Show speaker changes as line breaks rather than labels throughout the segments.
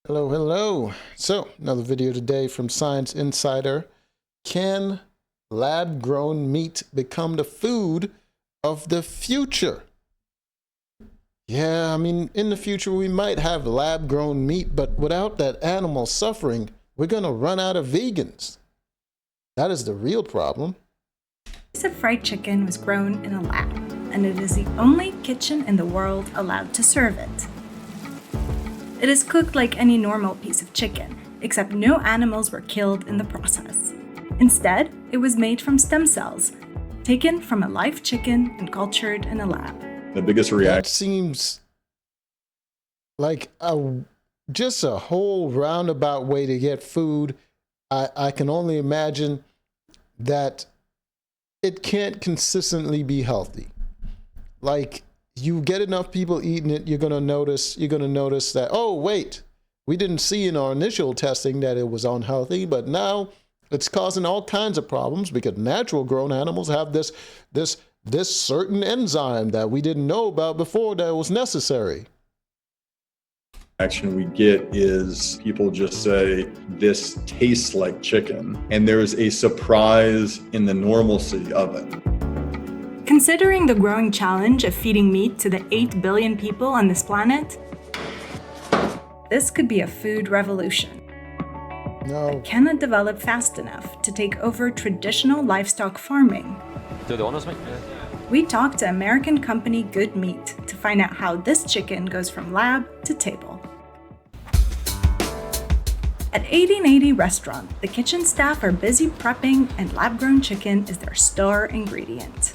Hello, hello. So, another video today from Science Insider. Can lab-grown meat become the food of the future? Yeah, I mean, in the future we might have lab-grown meat, but without that animal suffering, we're gonna run out of vegans. That is the real problem.
Piece of fried chicken was grown in a lab, and it is the only kitchen in the world allowed to serve it. It is cooked like any normal piece of chicken, except no animals were killed in the process. Instead, it was made from stem cells, taken from a live chicken and cultured in a lab.
The biggest
That
reaction.
seems like just a whole roundabout way to get food. I can only imagine that it can't consistently be healthy. Like, you get enough people eating it, you're gonna notice that, oh wait, we didn't see in our initial testing that it was unhealthy, but now it's causing all kinds of problems because natural grown animals have this certain enzyme that we didn't know about before that was necessary.
Action we get is people just say, this tastes like chicken, and there's a surprise in the normalcy of it.
Considering the growing challenge of feeding meat to the 8 billion people on this planet, this could be a food revolution.
No.
It cannot develop fast enough to take over traditional livestock farming. We talked to American company Good Meat to find out how this chicken goes from lab to table. At 1880 Restaurant, the kitchen staff are busy prepping, and lab-grown chicken is their star ingredient.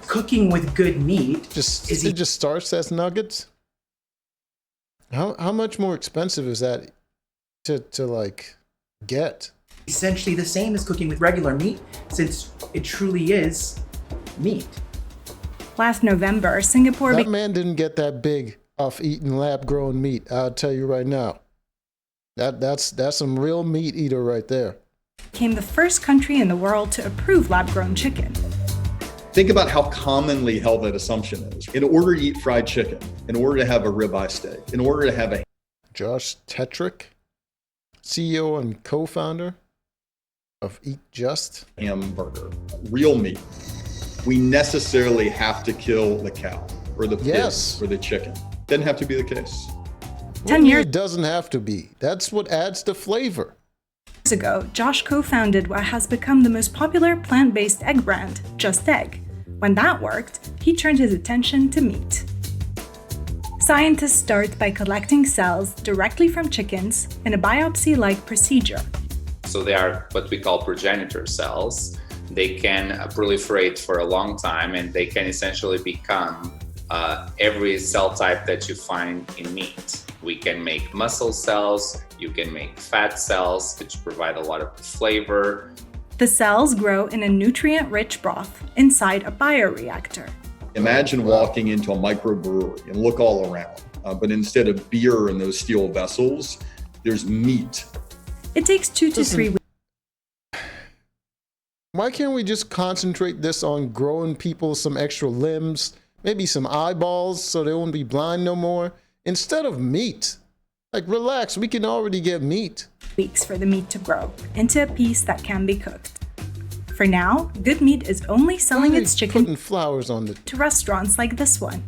Cooking with good meat
It just starts as nuggets? How much more expensive is that to like get?
essentially the same as cooking with regular meat, since it truly is meat.
Last November, Singapore
That man didn't get that big off eating lab-grown meat. I'll tell you right now. That's some real meat eater right there.
became the first country in the world to approve lab-grown chicken.
Think about how commonly held that assumption is. In order to eat fried chicken, in order to have a ribeye steak, in order to have a
Josh Tetrick, CEO and co-founder of Eat Just.
hamburger, real meat, we necessarily have to kill the cow or the pig
Yes.
or the chicken. Doesn't have to be the case.
10 years
It doesn't have to be. That's what adds the flavor.
ago, Josh co-founded what has become the most popular plant-based egg brand, Just Egg. When that worked, he turned his attention to meat. Scientists start by collecting cells directly from chickens in a biopsy-like procedure.
So they are what we call progenitor cells. They can proliferate for a long time, and they can essentially become every cell type that you find in meat. We can make muscle cells, you can make fat cells, which provide a lot of flavor.
The cells grow in a nutrient-rich broth inside a bioreactor.
Imagine walking into a microbrewery and look all around, but instead of beer in those steel vessels, there's meat.
It takes 2 to 3 weeks.
Why can't we just concentrate this on growing people some extra limbs, maybe some eyeballs so they won't be blind no more, instead of meat? Like, relax, we can already get meat.
For the meat to grow into a piece that can be cooked. For now, Good Meat is only selling
Why are
its
they
chicken
putting flowers on the...
to restaurants like this one.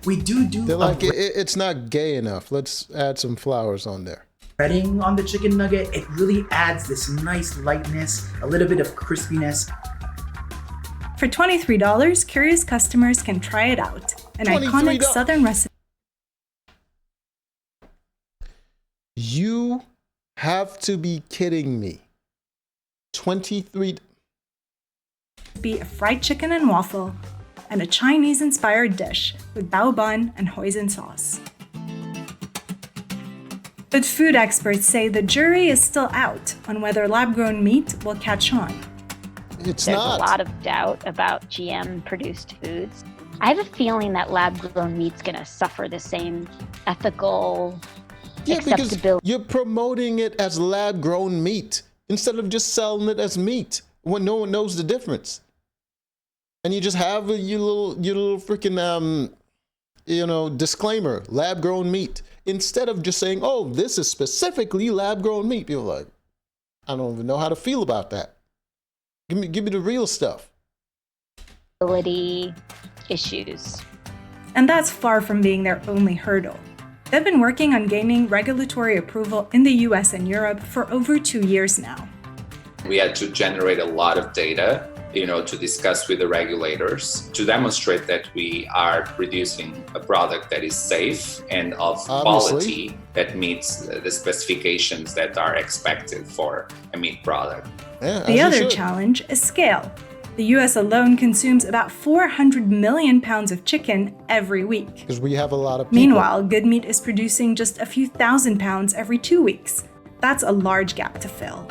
We do
They're like, it's not gay enough. Let's add some flowers on there.
breading on the chicken nugget. It really adds this nice lightness, a little bit of crispiness.
For $23, curious customers can try it out. An iconic
$23.
Southern recipe
You have to be kidding me. 23...
of fried chicken and waffle, and a Chinese-inspired dish with bao bun and hoisin sauce. But food experts say the jury is still out on whether lab-grown meat will catch on.
It's
There's
not.
a lot of doubt about GM-produced foods. I have a feeling that lab-grown meat's going to suffer the same ethical
Yeah, because
acceptability.
you're promoting it as lab-grown meat instead of just selling it as meat when no one knows the difference. And you just have your little freaking disclaimer: lab-grown meat. instead of just saying, oh, this is specifically lab-grown meat. People are like, I don't even know how to feel about that. Give me the real stuff.
Ability issues.
And that's far from being their only hurdle. They've been working on gaining regulatory approval in the US and Europe for over 2 years now.
We had to generate a lot of data, to discuss with the regulators to demonstrate that we are producing a product that is safe and of quality that meets the specifications that are expected for a meat product.
Yeah,
the other challenge is scale. The US alone consumes about 400 million pounds of chicken every week.
Because we have a lot of people.
Meanwhile, Good Meat is producing just a few thousand pounds every 2 weeks. That's a large gap to fill.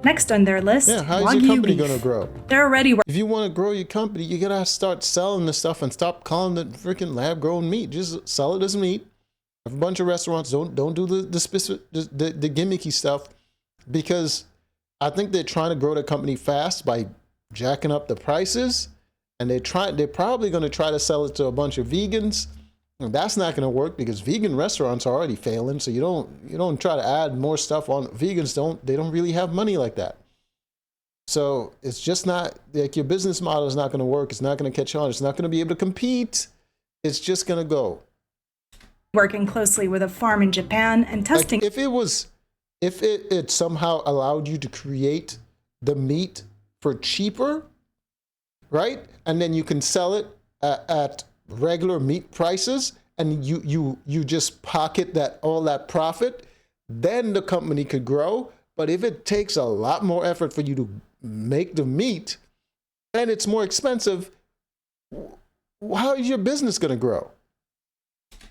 Next on their list,
how's
Wagyu
your company
beef.
going to grow?
They're already
If you want to grow your company, you got to start selling the stuff and stop calling it freaking lab-grown meat. Just sell it as meat. Have a bunch of restaurants. Don't do the gimmicky stuff, because I think they're trying to grow the company fast by jacking up the prices, and they're probably going to try to sell it to a bunch of vegans. And that's not going to work because vegan restaurants are already failing. So you don't try to add more stuff on. Vegans don't really have money like that. So it's just not like your business model is not going to work. It's not going to catch on. It's not going to be able to compete. It's just going to go.
Working closely with a farm in Japan and testing.
Like if it somehow allowed you to create the meat for cheaper, right? And then you can sell it at regular meat prices, and you just pocket all that profit, then the company could grow. But if it takes a lot more effort for you to make the meat and it's more expensive, how is your business going to grow?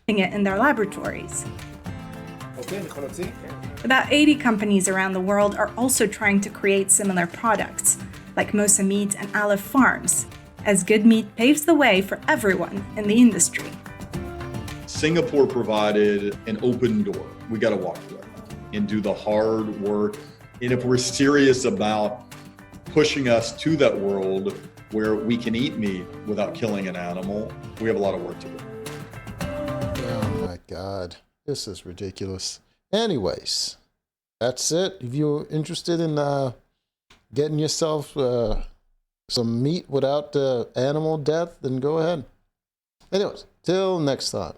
It in their laboratories. About 80 companies around the world are also trying to create similar products, like Mosa Meat and Aleph Farms, as Good Meat paves the way for everyone in the industry.
Singapore provided an open door. We got to walk through it and do the hard work. And if we're serious about pushing us to that world where we can eat meat without killing an animal, we have a lot of work to do.
Oh my God, this is ridiculous. Anyways, that's it. If you're interested in getting yourself some meat without animal death, then go ahead. Anyways, till next time.